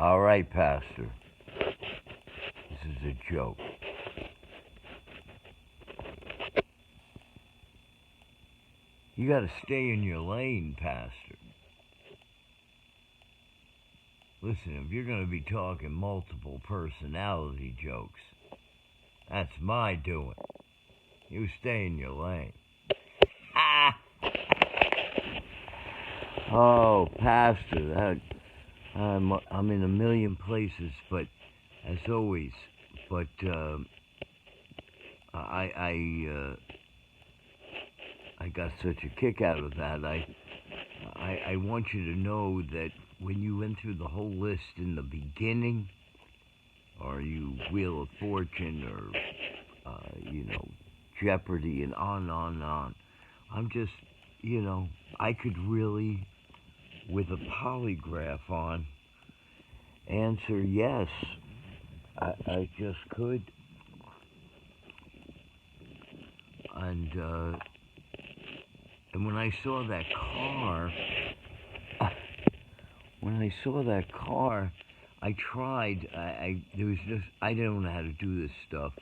All right, Pastor. This is a joke. You got to stay in your lane, Pastor. Listen, if you're going to be talking multiple personality jokes, that's my doing. You stay in your lane. Ah! Oh, Pastor, I'm in a million places, but as always, but I got such a kick out of that. I want you to know that when you went through the whole list in the beginning, or you Wheel of Fortune, or Jeopardy, and on and on, I'm just, I could really, with a polygraph on, answer yes. I just could. And when I saw that car, I tried. I don't know how to do this stuff.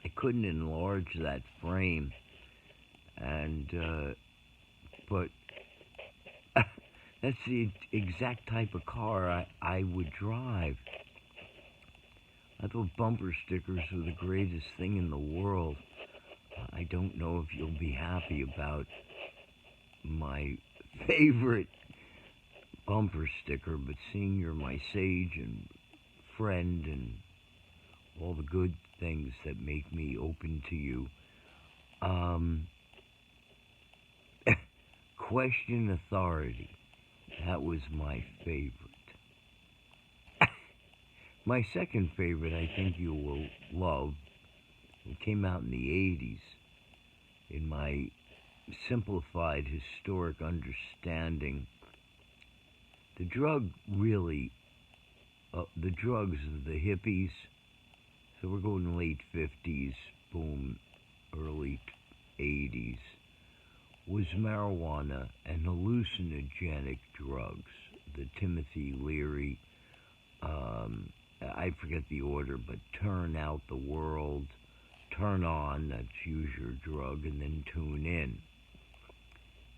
I couldn't enlarge that frame, but that's the exact type of car I would drive. I thought bumper stickers were the greatest thing in the world. I don't know if you'll be happy about my favorite bumper sticker, but seeing you're my sage and friend and all the good things that make me open to you. Question authority. That was my favorite. My second favorite, I think you will love. It came out in the 80s. In my simplified historic understanding, the drugs of the hippies, so we're going late 50s, boom, early 80s, was marijuana and hallucinogenic drugs. The Timothy Leary, I forget the order, but Turn Out the World, Turn On, that's Use Your Drug, and then Tune In.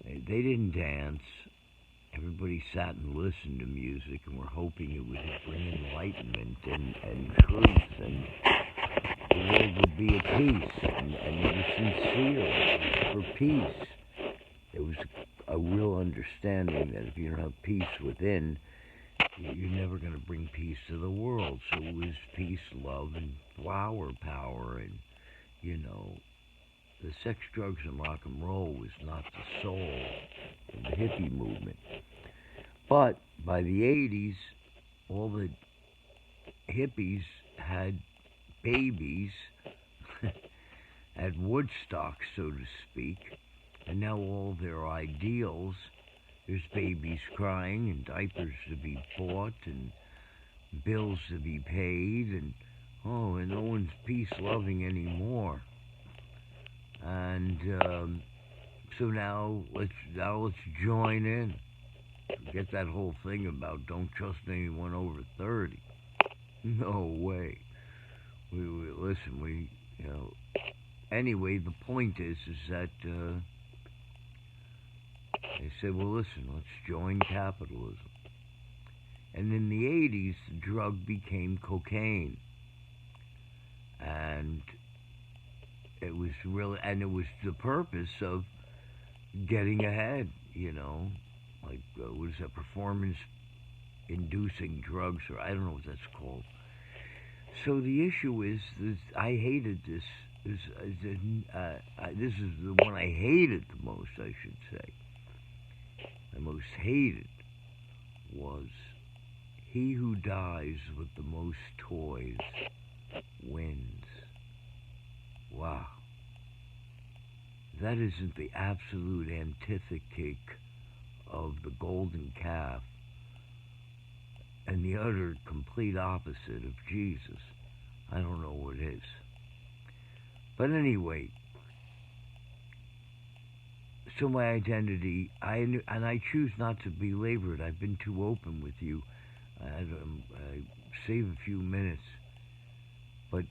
They didn't dance. Everybody sat and listened to music and were hoping it would bring enlightenment and truth, and the world would be at peace, and they were sincere for peace. There was a real understanding that if you don't have peace within, you're never going to bring peace to the world. So it was peace, love, and flower power, and, the sex, drugs, and rock and roll was not the soul of the hippie movement. But by the 80s, all the hippies had babies at Woodstock, so to speak, and now all their ideals, there's babies crying and diapers to be bought and bills to be paid, and no one's peace-loving anymore. And so now let's join in. Forget that whole thing about don't trust anyone over 30. No way. Listen. Anyway, the point is that they said, well, listen, let's join capitalism. And in the 80s, the drug became cocaine. And it was the purpose of getting ahead, like, what is that, performance-inducing drugs, or I don't know what that's called. So the issue is, I hated this. This is the one I hated the most, I should say. I most hated was, he who dies with the most toys wins. Wow. That isn't the absolute antithetic of the golden calf and the utter complete opposite of Jesus. I don't know what is. But anyway, so my identity, I choose not to belabor it. I've been too open with you. I save a few minutes, but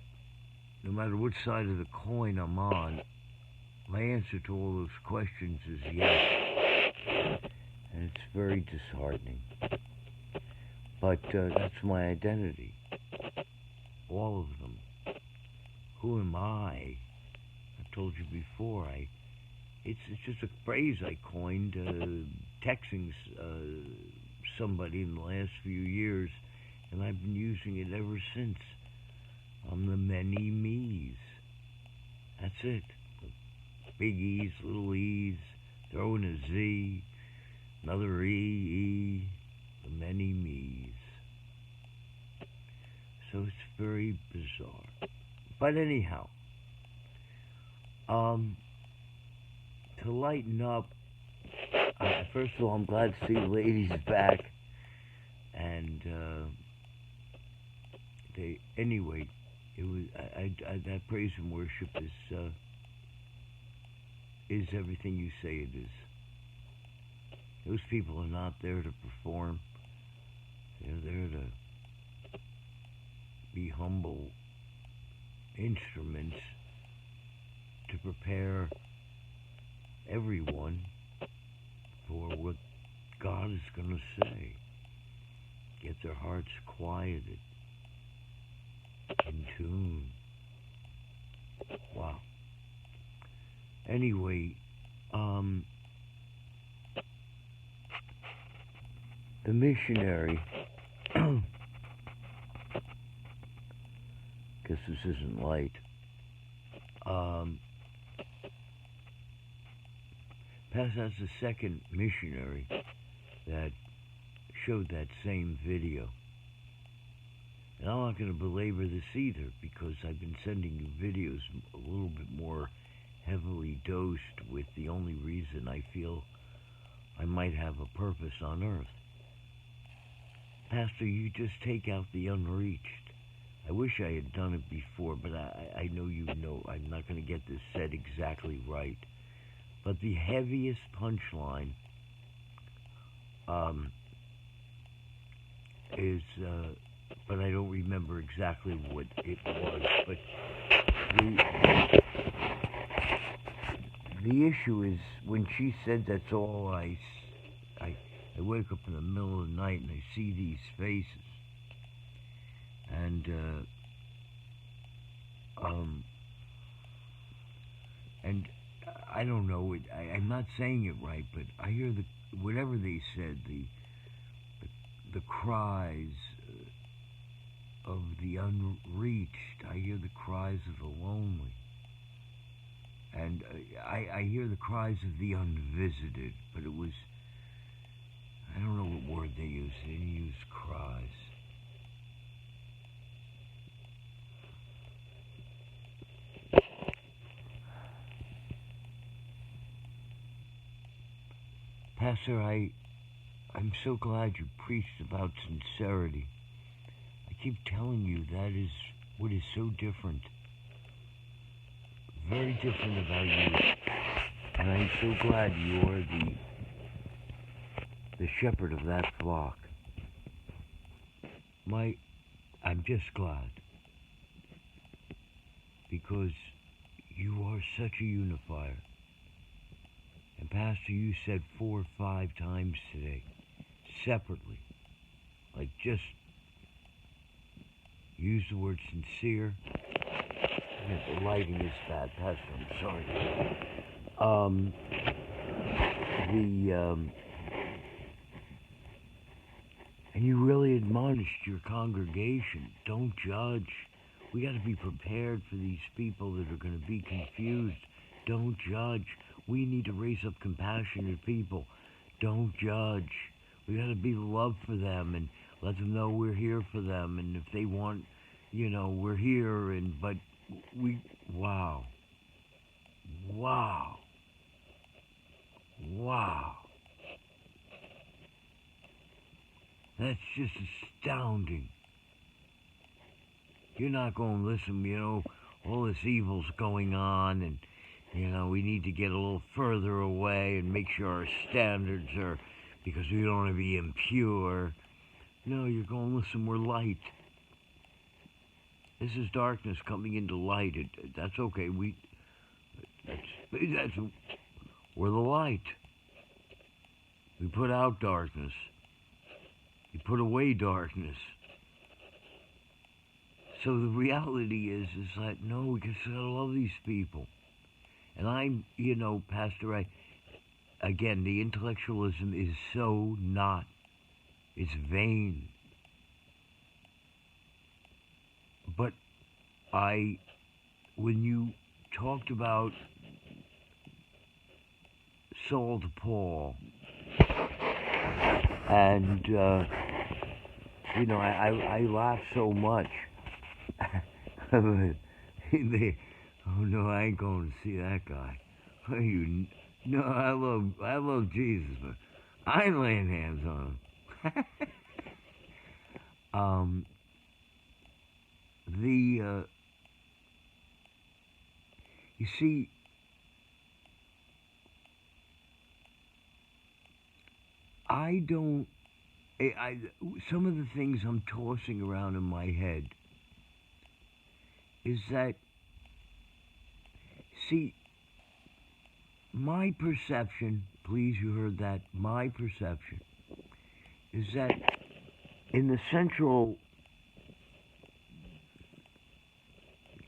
no matter what side of the coin I'm on, my answer to all those questions is yes. And it's very disheartening. But that's my identity. All of them. Who am I? I've told you before. It's just a phrase I coined, texting somebody in the last few years, and I've been using it ever since. I'm the many me's. That's it. Big E's, little E's, throw in a Z, another E, the many me's. So it's very bizarre. But anyhow, to lighten up, first of all, I'm glad to see the ladies back. And anyway, it was that praise and worship is everything you say it is. Those people are not there to perform. They're there to be humble instruments to prepare everyone for what God is going to say. Get their hearts quieted, in tune. Wow. Anyway, the missionary, guess this isn't light, that's the second missionary that showed that same video. And I'm not going to belabor this either, because I've been sending you videos a little bit more heavily dosed with the only reason I feel I might have a purpose on earth. Pastor, you just take out the unreached. I wish I had done it before, but I know you know I'm not going to get this said exactly right. But the heaviest punchline is, but I don't remember exactly what it was. But the issue is when she said that's all I wake up in the middle of the night and I see these faces. And I don't know, I'm not saying it right, but I hear whatever they said, the cries of the unreached. I hear the cries of the lonely. And I hear the cries of the unvisited, but it was, I don't know what word they used. They didn't use cries. Pastor, I'm so glad you preached about sincerity. I keep telling you that is what is so different. Very different about you. And I'm so glad you're the shepherd of that flock. I'm just glad. Because you are such a unifier. And Pastor, you said 4 or 5 times today, separately, like just use the word sincere. The lighting is bad, Pastor, I'm sorry. And you really admonished your congregation, don't judge. We got to be prepared for these people that are going to be confused. Don't judge. We need to raise up compassionate people. Don't judge. We got to be love for them and let them know we're here for them. And if they want, we're here. But wow. That's just astounding. You're not going to listen, all this evil's going on and we need to get a little further away and make sure our standards are, because we don't want to be impure. No, you're going, listen, we're light. This is darkness coming into light. That's okay. That's we're the light. We put out darkness. We put away darkness. So the reality is that no, we just gotta love these people. And I'm, Pastor, again, the intellectualism is so not. It's vain. But when you talked about Saul to Paul, and, I laugh so much. Oh no, I ain't going to see that guy. No, I love Jesus, but I ain't laying hands on him. You see, some of the things I'm tossing around in my head is that, see, my perception, please, you heard that, my perception, is that in the central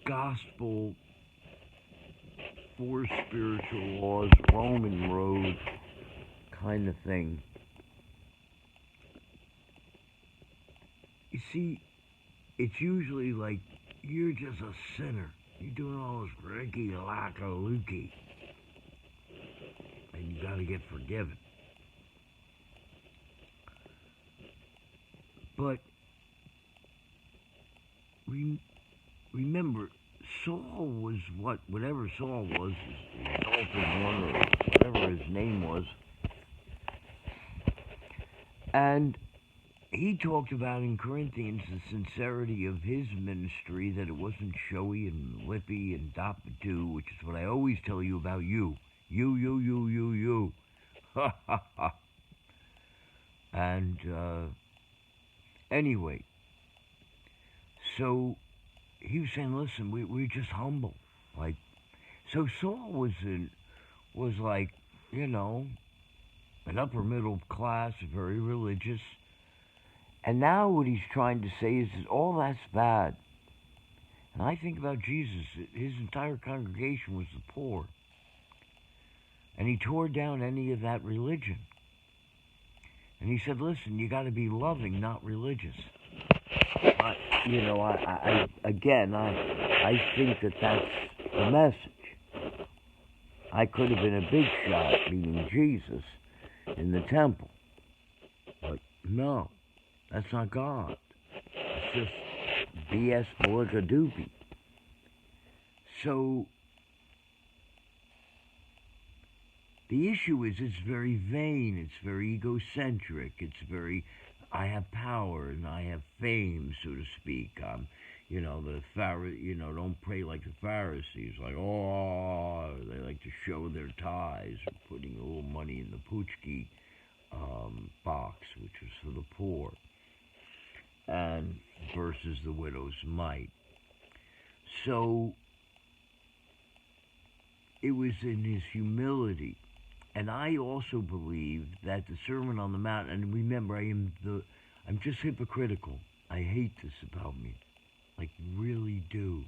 gospel, four spiritual laws, Roman road kind of thing, you see, it's usually like you're just a sinner. You're doing all this ricky-laka-looky. And you gotta get forgiven. But remember, Saul was whatever Saul was, exalted one or whatever his name was. And he talked about in Corinthians the sincerity of his ministry, that it wasn't showy and lippy and dop-a-doo, which is what I always tell you about you. You. Ha ha ha. And anyway, so he was saying, listen, we're just humble. Like, so Saul was like, an upper middle class, very religious. And now what he's trying to say is that all that's bad. And I think about Jesus, his entire congregation was the poor. And he tore down any of that religion. And he said, listen, you got to be loving, not religious. I think that that's the message. I could have been a big shot, meaning Jesus, in the temple. But no, that's not God. It's just BS Malika-doopy. So the issue is it's very vain, it's very egocentric, it's very, I have power and I have fame, so to speak. Don't pray like the Pharisees, like, they like to show their tithes, or putting a little money in the Poochki box, which was for the poor, and versus the widow's mite. So it was in his humility. And I also believe that the Sermon on the Mount, and remember, I'm just hypocritical. I hate this about me. Like, really do.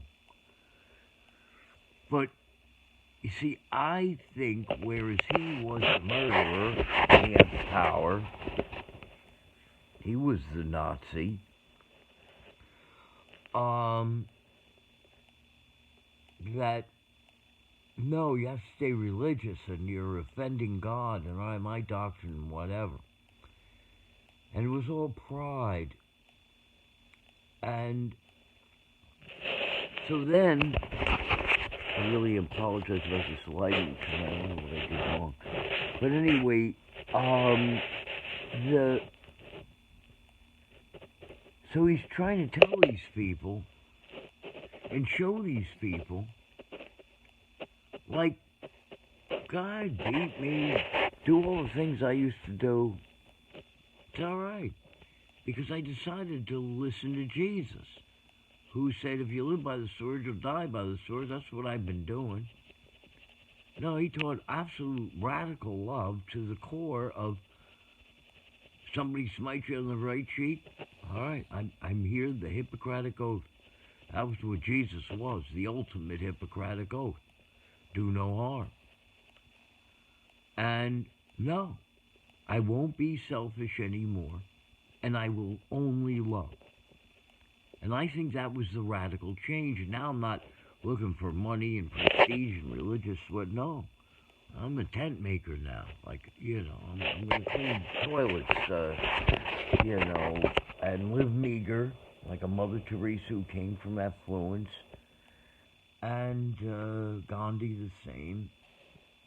But, you see, I think whereas he was the murderer, and he had the power, he was the Nazi, that, no, you have to stay religious and you're offending God and my doctrine and whatever. And it was all pride. And so then, I really apologize about this lighting because I don't know what I did wrong. But anyway, so he's trying to tell these people and show these people, like, God beat me, do all the things I used to do. It's all right. because I decided to listen to Jesus, who said, if you live by the sword, you'll die by the sword. That's what I've been doing. No, he taught absolute radical love to the core of somebody smites you on the right cheek. All right, I'm here, the Hippocratic Oath. That was what Jesus was, the ultimate Hippocratic Oath. Do no harm. And no, I won't be selfish anymore, and I will only love. And I think that was the radical change. And now I'm not looking for money and prestige and religious what. No, I'm a tent maker now. Like, I'm going to clean toilets, and live meager, like a Mother Teresa who came from affluence. And Gandhi the same.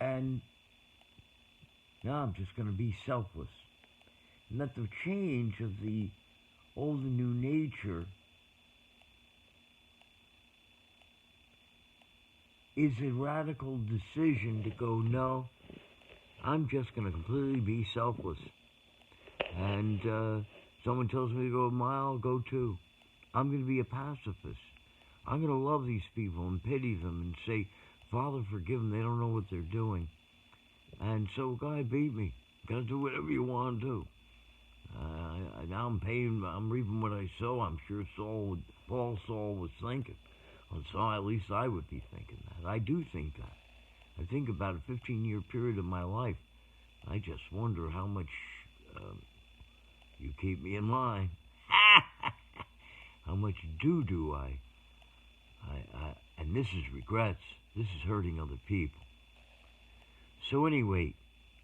And now I'm just going to be selfless. And that the change of the old and new nature is a radical decision to go, no, I'm just going to completely be selfless. And someone tells me to go a mile, I'll go 2. I'm going to be a pacifist. I'm going to love these people and pity them and say, Father, forgive them. They don't know what they're doing. And so, God beat me. Got to do whatever you want to do. Now I'm reaping what I sow. I'm sure Paul Saul was thinking. Well, so at least I would be thinking that. I do think that. I think about a 15-year period of my life. I just wonder how much you keep me in line. How much do I? And this is regrets. This is hurting other people. So anyway,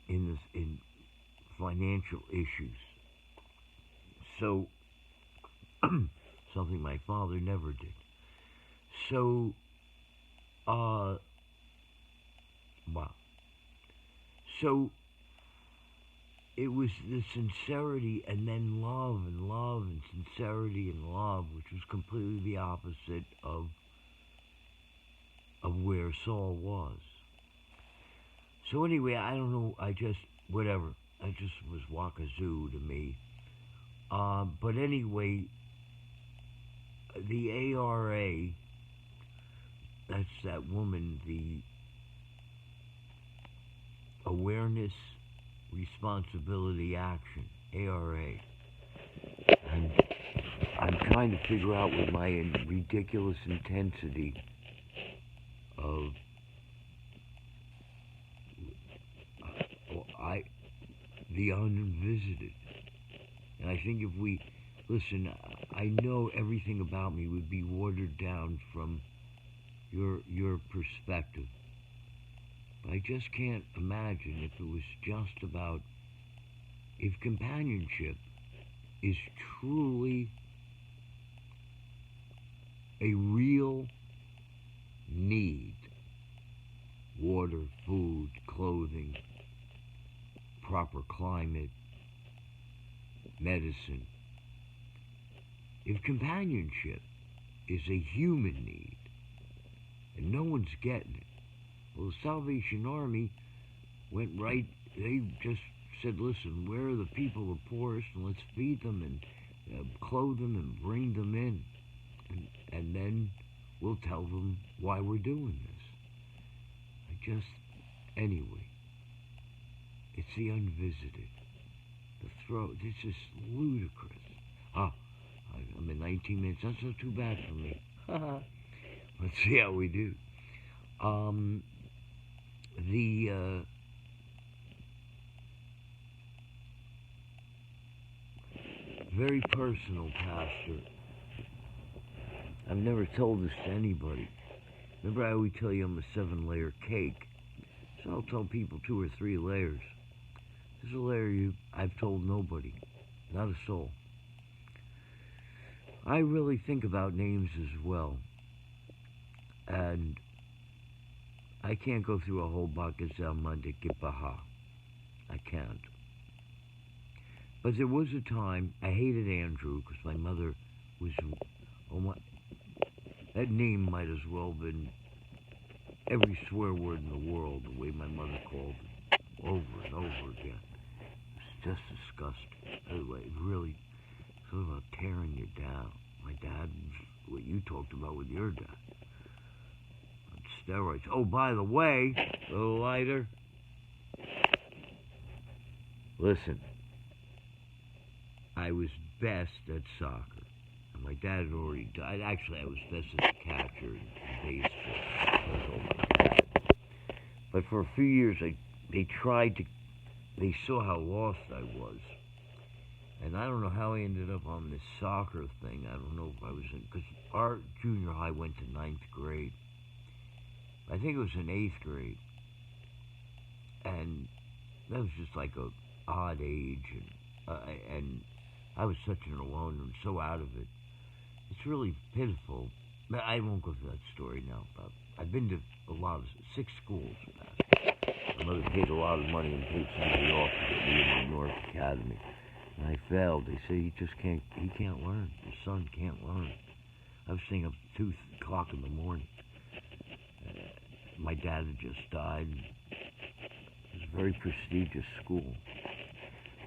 in financial issues, so something my father never did. So, wow. So it was the sincerity and then love and sincerity and love, which was completely the opposite of where Saul was. So anyway, I don't know, whatever. I just was wakazoo to me. But anyway, the ARA, that's that woman, the Awareness, Responsibility, Action, ARA. And I'm trying to figure out with my ridiculous intensity of the unvisited. And I think if we listen, I know everything about me would be watered down from your perspective. But I just can't imagine if it was just about, if companionship is truly a real need, water, food, clothing, proper climate, medicine. If companionship is a human need, and no one's getting it, well, the Salvation Army went right, they just said, listen, where are the people the poorest, and let's feed them and clothe them and bring them in. And then we'll tell them why we're doing this. Anyway, it's the unvisited. The throat, it's just ludicrous. I'm in 19 minutes. That's not too bad for me. Let's see how we do. Very personal, Pastor. I've never told this to anybody. Remember, I always tell you I'm a 7-layer cake. So I'll tell people 2 or 3 layers. There's a layer I've told nobody, not a soul. I really think about names as well. And I can't go through a whole Bakazamandikipaha. I can't. But there was a time I hated Andrew because my mother was, that name might as well have been every swear word in the world, the way my mother called it, over and over again. It's just disgusting. Anyway, really. So it down. My dad, what you talked about with your dad, on steroids. Oh, by the way, a little lighter. Listen, I was best at soccer. And my dad had already died. Actually, I was best as a catcher and baseball. That was all my dad. But for a few years, they saw how lost I was. And I don't know how I ended up on this soccer thing. I don't know if I was in, because our junior high went to ninth grade. I think it was in eighth grade. And that was just like a odd age. And I was such an alone and so out of it. It's really pitiful. But I won't go through that story now. But I've been to six schools. My mother paid a lot of money and paid somebody off to get me in the North Academy. And I failed. They say he can't learn. His son can't learn. I was staying up 2 o'clock in the morning. My dad had just died. It was a very prestigious school.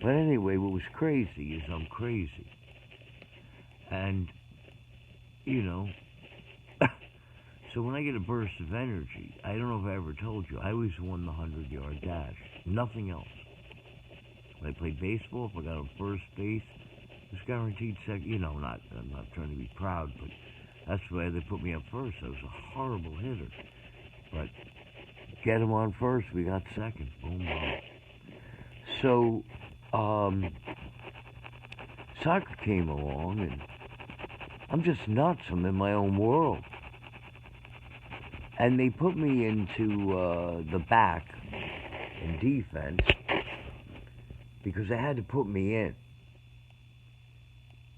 But anyway, what was crazy is I'm crazy. And, so when I get a burst of energy, I don't know if I ever told you, I always won the 100-yard dash. Nothing else. When I played baseball, if I got on first base, it was guaranteed second. I'm not trying to be proud, but that's why they put me up first. I was a horrible hitter. But get him on first, we got second. Boom, boom. So, soccer came along, and I'm just nuts. I'm in my own world. And they put me into the back in defense because they had to put me in.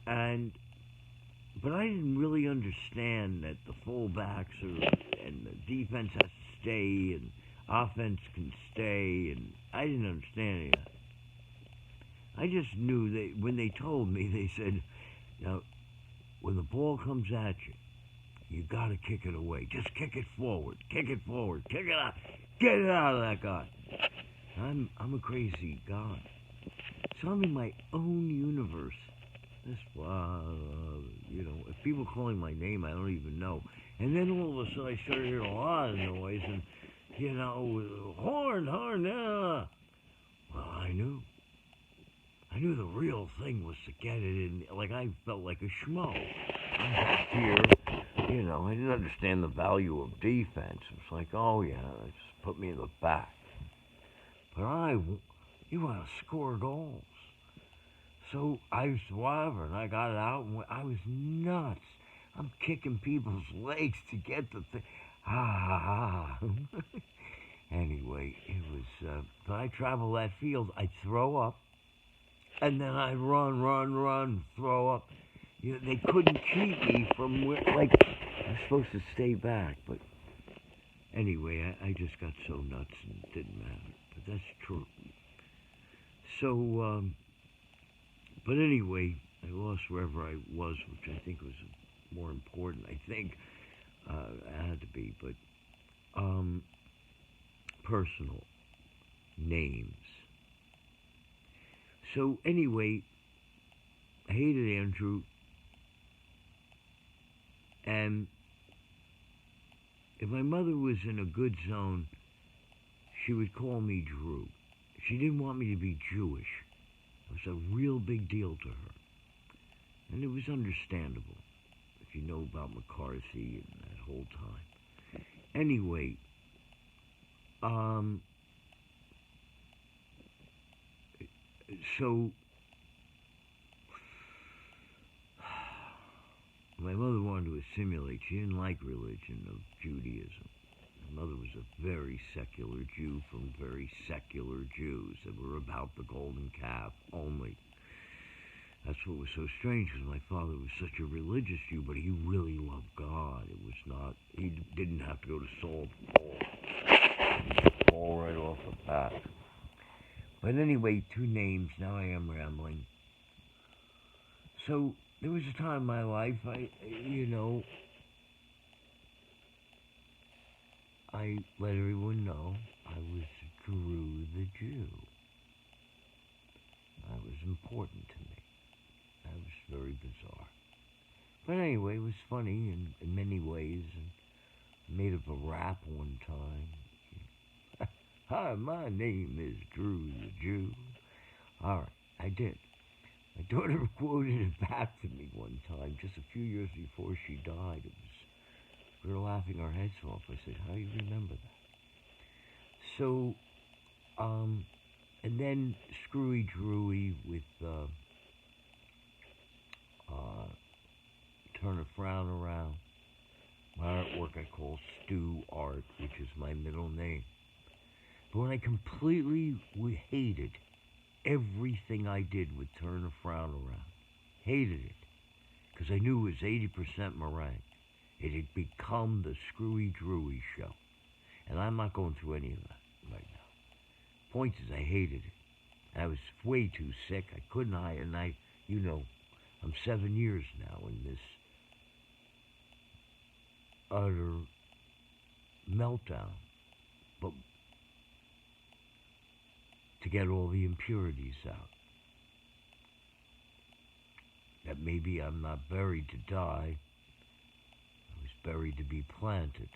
But I didn't really understand that the fullbacks and the defense has to stay and offense can stay, and I didn't understand any of that. I just knew when they told me, they said, when the ball comes at you, you got to kick it away. Just kick it forward. Kick it forward. Kick it out. Get it out of that guy. I'm a crazy guy. So I'm in my own universe. If people calling my name, I don't even know. And then all of a sudden I started hearing a lot of noise and, horn, yeah. Well, I knew the real thing was to get it in. Like, I felt like a schmo. I'm back here. I didn't understand the value of defense. It was like, oh, yeah, just put me in the back. But you want to score goals. So I was whatever, and I got it out, and I was nuts. I'm kicking people's legs to get the thing. Anyway, it was, when I travel that field, I'd throw up, and then I'd run, throw up. They couldn't keep me from where, I was supposed to stay back, but anyway, I just got so nuts and it didn't matter. But that's true. So, but anyway, I lost wherever I was, which I think was more important. I think it had to be, but personal names. So anyway, I hated Andrew, and if my mother was in a good zone, she would call me Drew. She didn't want me to be Jewish. It was a real big deal to her. And it was understandable, if you know about McCarthy and that whole time. Anyway, so my mother wanted to assimilate. She didn't like religion of Judaism. My mother was a very secular Jew from very secular Jews that were about the golden calf only. That's what was so strange, because my father was such a religious Jew, but he really loved God. It was not, he didn't have to go to Saul Paul right off the bat. But anyway, 2 names, now I am rambling. So, there was a time in my life, I let everyone know I was Drew the Jew. That was important to me. That was very bizarre. But anyway, it was funny in many ways, and made up a rap one time. Hi, my name is Drew the Jew. All right, I did. My daughter quoted it back to me one time, just a few years before she died. We were laughing our heads off. I said, "How do you remember that?" So, and then Screwy Drewy with Turn a Frown Around. My artwork I call Stu Art, which is my middle name. But when I completely hated everything I did with Turn a Frown Around, hated it, because I knew it was 80% meringue. It had become the Screwy Drewy show. And I'm not going through any of that right now. Point is, I hated it. I was way too sick. I couldn't hide, and I'm 7 years now in this utter meltdown. But to get all the impurities out. That maybe I'm not buried to die. I was buried to be planted.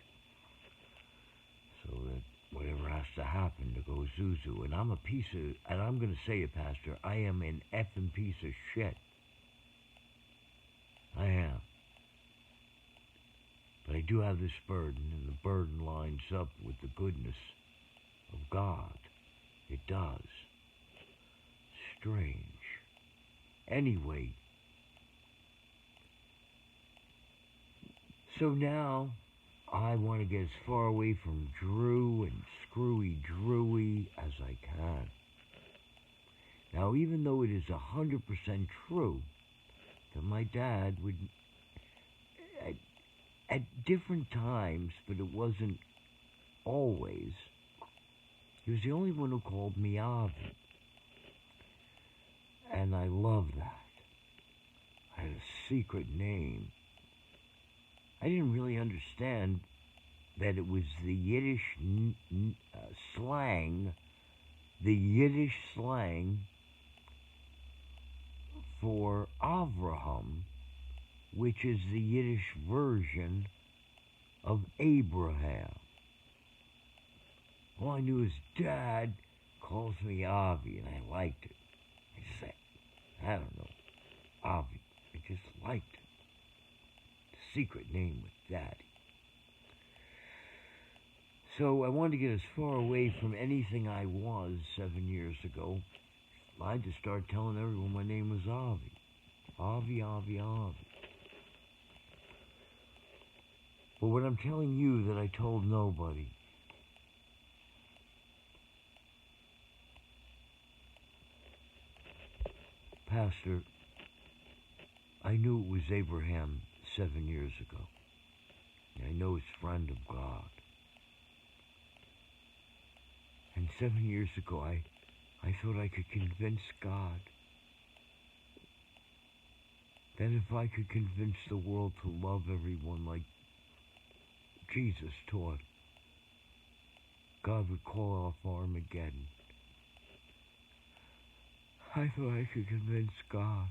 So that whatever has to happen to go Zuzu. And I'm going to say it, Pastor, I am an effing piece of shit. I am. But I do have this burden, and the burden lines up with the goodness of God. It does. Strange. Anyway, so now I want to get as far away from Drew and Screwy Drewy as I can. Now, even though it is 100% true that my dad would, at different times, but it wasn't always, he was the only one who called me Avi. And I love that. I had a secret name. I didn't really understand that it was the Yiddish slang, for Avraham, which is the Yiddish version of Abraham. All I knew is Dad calls me Avi, and I liked it. I said, I don't know, Avi. I just liked it. Secret name with Daddy. So I wanted to get as far away from anything I was 7 years ago. I just started telling everyone my name was Avi. Avi, Avi, Avi. But what I'm telling you that I told nobody. Pastor, I knew it was Abraham 7 years ago. I know he's friend of God. And 7 years ago, I thought I could convince God that if I could convince the world to love everyone like Jesus taught, God would call off Armageddon. I thought I could convince God.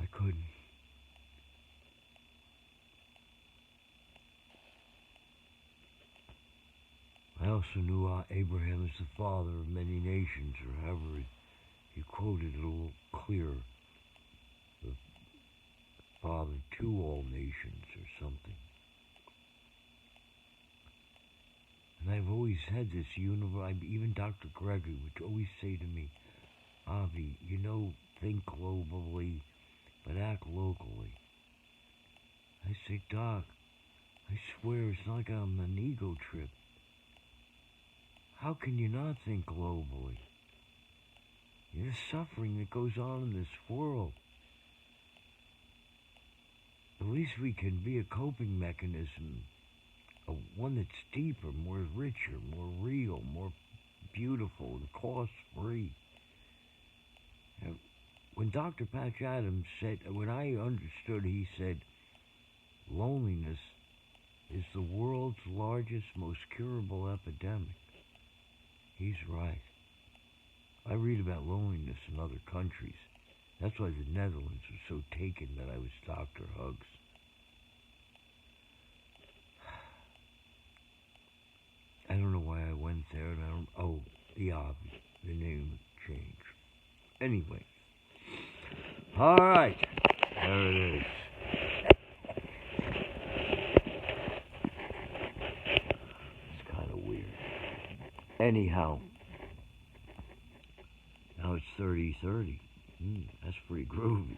I couldn't. I also knew Abraham is the father of many nations, or however he quoted it a little clearer. The father to all nations, or something. And I've always had this even Dr. Gregory would always say to me, Avi, think globally, but act locally. I say, Doc, I swear it's not like I'm on an ego trip. How can you not think globally? There's suffering that goes on in this world. At least we can be a coping mechanism, one that's deeper, more richer, more real, more beautiful, and cost-free. When Dr. Patch Adams said, when I understood, he said, loneliness is the world's largest, most curable epidemic. He's right. I read about loneliness in other countries. That's why the Netherlands was so taken that I was Dr. Hugs. I don't know why I went there, and I don't. Oh, the obvious, the name change. Anyway, all right, there it is. It's kind of weird. Anyhow, now it's 30:30. That's pretty groovy.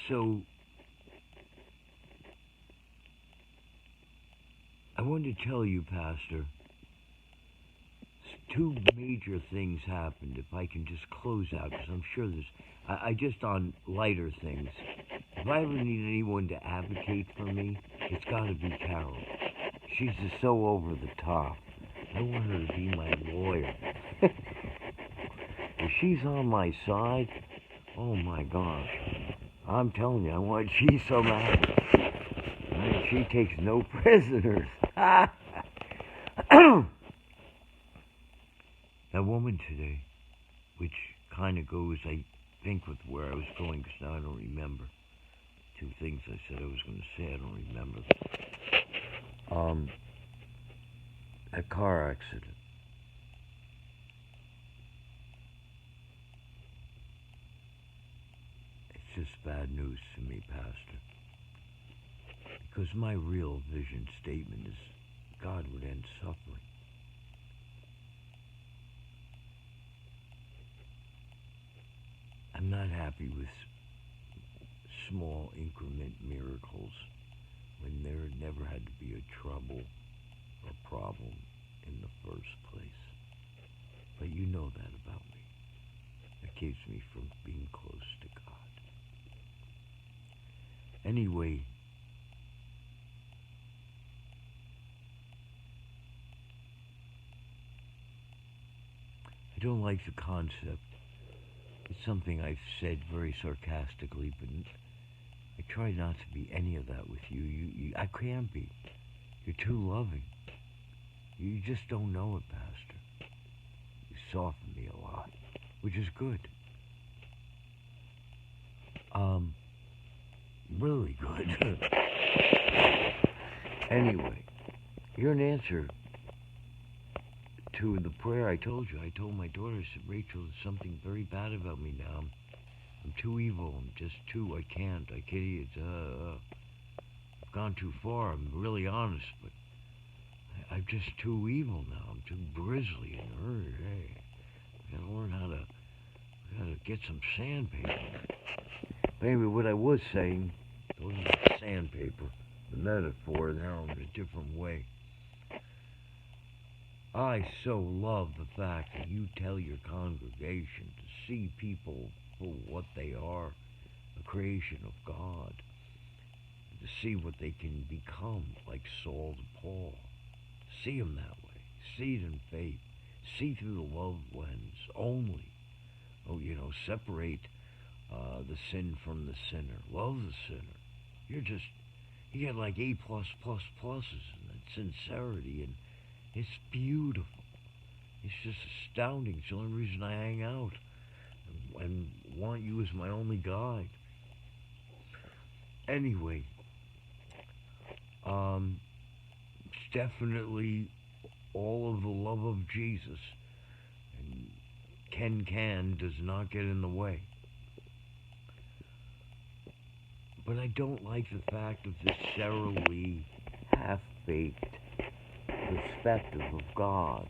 So I wanted to tell you, Pastor, two major things happened. If I can just close out, because I'm sure there's, I just on lighter things. If I ever need anyone to advocate for me, it's got to be Carol. She's just so over the top. I want her to be my lawyer. If she's on my side, oh my gosh. I'm telling you, she's so mad. She takes no prisoners. That woman today, which kind of goes, I think, with where I was going, because now I don't remember. Two things I said I was going to say, I don't remember. A car accident. It's just bad news to me, Pastor. Because my real vision statement is God would end suffering. I'm not happy with small increment miracles when there never had to be a trouble or problem in the first place. But you know that about me. That keeps me from being close to God. Anyway, I don't like the concept. It's something I've said very sarcastically, but I try not to be any of that with you. I can't be. You're too loving. You just don't know it, Pastor. You soften me a lot, which is good. Really good. Anyway, you're an answer to the prayer I told you. I told my daughter, I said, Rachel, there's something very bad about me now. I'm too evil. I'm just too, I can't. I've gone too far. I'm really honest, but I'm just too evil now. I'm too grisly and hey, I gotta learn how to, get some sandpaper. But anyway, what I was saying, it wasn't sandpaper, the metaphor now in a different way. I so love the fact that you tell your congregation to see people for what they are, a creation of God, to see what they can become, like Saul to Paul. See them that way. See it in faith. See through the love lens only. Separate the sin from the sinner. Love the sinner. You get like A+++ in that sincerity, and it's beautiful. It's just astounding. It's the only reason I hang out and want you as my only guide. Anyway, it's definitely all of the love of Jesus, and Ken does not get in the way. But I don't like the fact of this Sarah Lee half-baked perspective of God.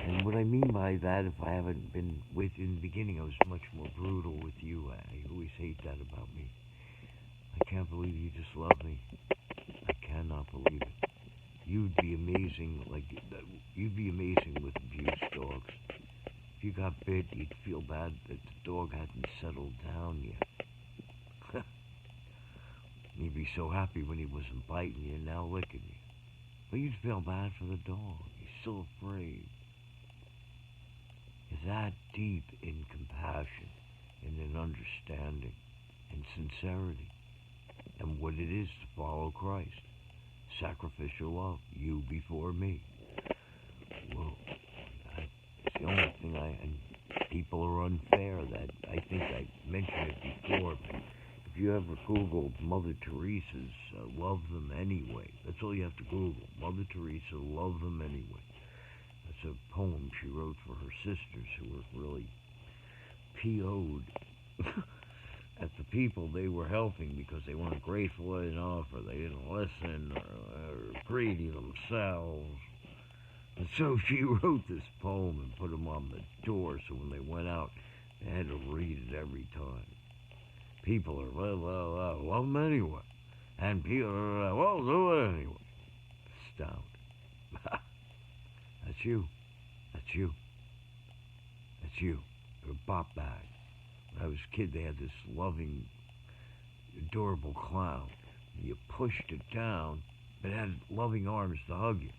And what I mean by that, if I haven't been with in the beginning, I was much more brutal with you. I always hate that about me. I can't believe you just love me. I cannot believe it. You'd be amazing, you'd be amazing with abused dogs. If you got bit, you'd feel bad that the dog hadn't settled down yet. You'd be so happy when he wasn't biting you and now licking you. But you'd feel bad for the dog. He's so afraid. You're that deep in compassion and in understanding and sincerity. and what it is to follow Christ. Sacrificial love, you before me. Well, it's the only thing and people are unfair. That I think I mentioned it before, but if you ever Googled Mother Teresa's Love Them Anyway, that's all you have to Google. Mother Teresa, Love Them Anyway. That's a poem she wrote for her sisters who were really PO'd at the people they were helping because they weren't grateful enough or they didn't listen or greedy themselves. And so she wrote this poem and put them on the door so when they went out, they had to read it every time. People are, love them anyway. And people are, well, do it anyway. Astounding. That's you. That's you. That's you. You're a bop bag. When I was a kid, they had this loving, adorable clown. You pushed it down, but it had loving arms to hug you.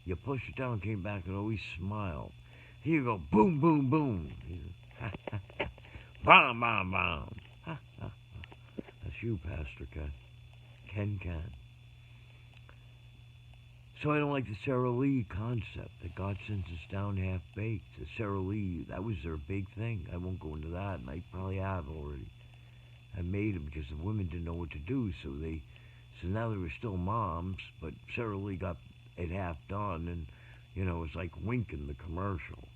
You pushed it down, came back, and always smiled. Here you go, boom, boom, boom. Bam, bam, bam. That's you, Pastor Ken. Ken. So I don't like the Sara Lee concept that God sends us down half-baked. The Sara Lee, that was their big thing. I won't go into that, and I probably have already. I made them because the women didn't know what to do, so now they were still moms, but Sara Lee got it half done, and, it's like Wink in the commercial.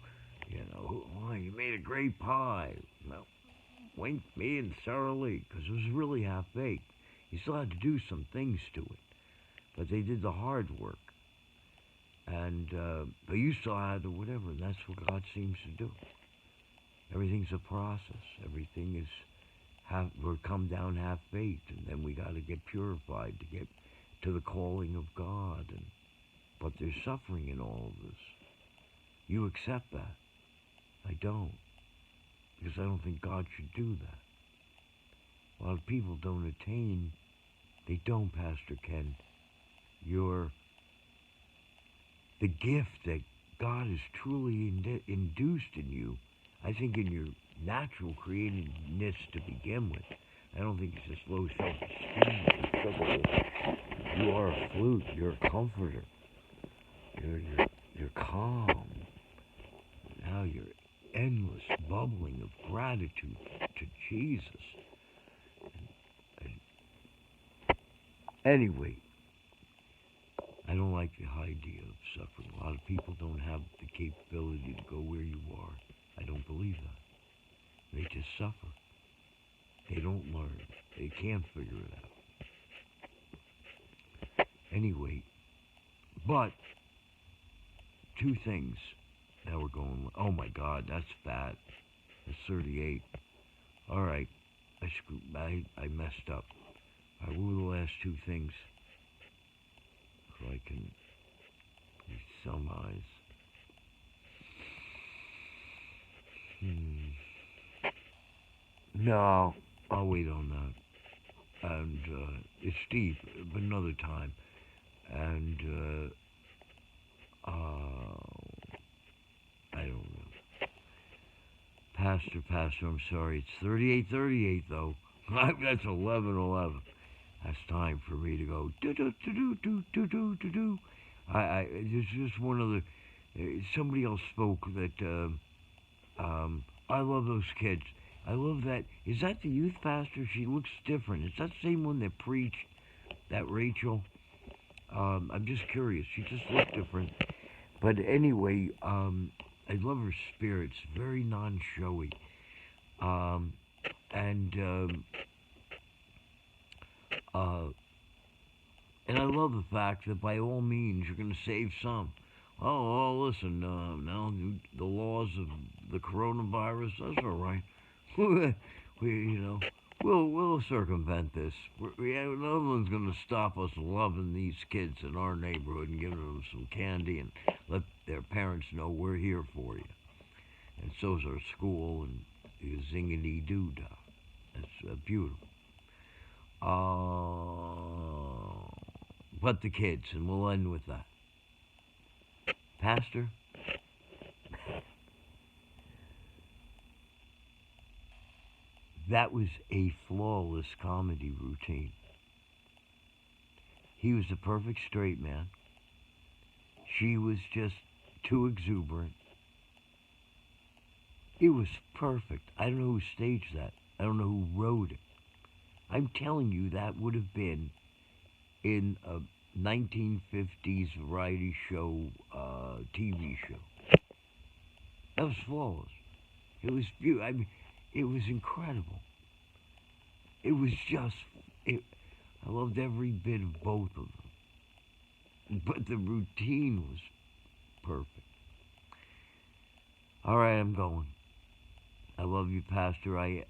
Oh, you made a great pie. Well, Wink, me, and Sara Lee, because it was really half-baked. You still had to do some things to it, but they did the hard work. And but you still had to whatever, and that's what God seems to do. Everything's a process. Everything is we're come down half-baked, and then we got to get purified to get to the calling of God. But there's suffering in all of this. You accept that. I don't, because I don't think God should do that. A lot of people don't attain. They don't, Pastor Ken. The gift that God has truly induced in you, I think in your natural createdness to begin with. I don't think it's this low self-esteem. You are a flute. You're a comforter. You're calm. Now you're endless bubbling of gratitude to Jesus. Anyway, I don't like the idea of suffering. A lot of people don't have the capability to go where you are. I don't believe that. They just suffer. They don't learn. They can't figure it out. Anyway, but two things. Now we're going, oh my God, that's fat. That's 38. All right, I messed up. All right, what were the last two things? So I can summarize. No, I'll wait on that. And it's deep, but another time. And I don't know. Pastor, I'm sorry. It's 38:38 though. That's 11:11. That's time for me to go do. There's just one other. Somebody else spoke that. I love those kids. I love that. Is that the youth pastor? She looks different. Is that the same one that preached? That Rachel? I'm just curious. She just looked different. But anyway, I love her spirit. It's very non-showy. And I love the fact that by all means you're going to save some. Listen, now the laws of the coronavirus, that's all right. We'll circumvent this. No one's going to stop us loving these kids in our neighborhood and giving them some candy and let their parents know we're here for you. And so's our school and the zingity-doo-dah. That's beautiful. But the kids, and we'll end with that. Pastor? That was a flawless comedy routine. He was the perfect straight man. She was just too exuberant. It was perfect. I don't know who staged that. I don't know who wrote it. I'm telling you, that would have been in a 1950s variety show, TV show. That was flawless. It was beautiful. I mean, it was incredible. It was just, I loved every bit of both of them. But the routine was perfect. All right, I'm going. I love you, Pastor. I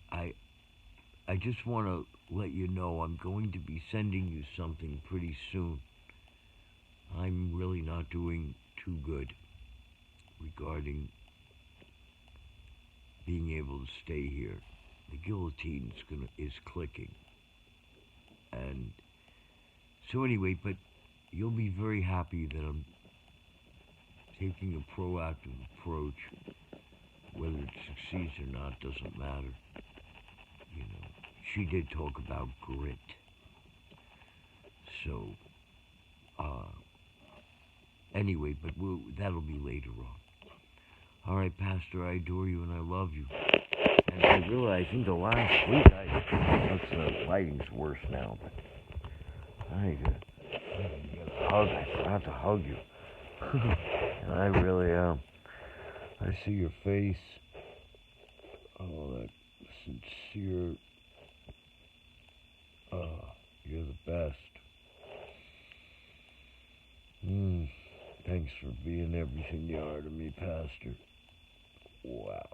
just want to let you know I'm going to be sending you something pretty soon. I'm really not doing too good regarding being able to stay here. The guillotine is clicking. And so anyway, but you'll be very happy that I'm taking a proactive approach. Whether it succeeds or not doesn't matter. You know, she did talk about grit. So, anyway, but that'll be later on. All right, Pastor, I adore you and I love you. And I realize in the last week, the lighting's worse now, but I got a hug. I forgot to hug you. And I really I see your face. Oh, that sincere. You're the best. Thanks for being everything you are to me, Pastor. Wow.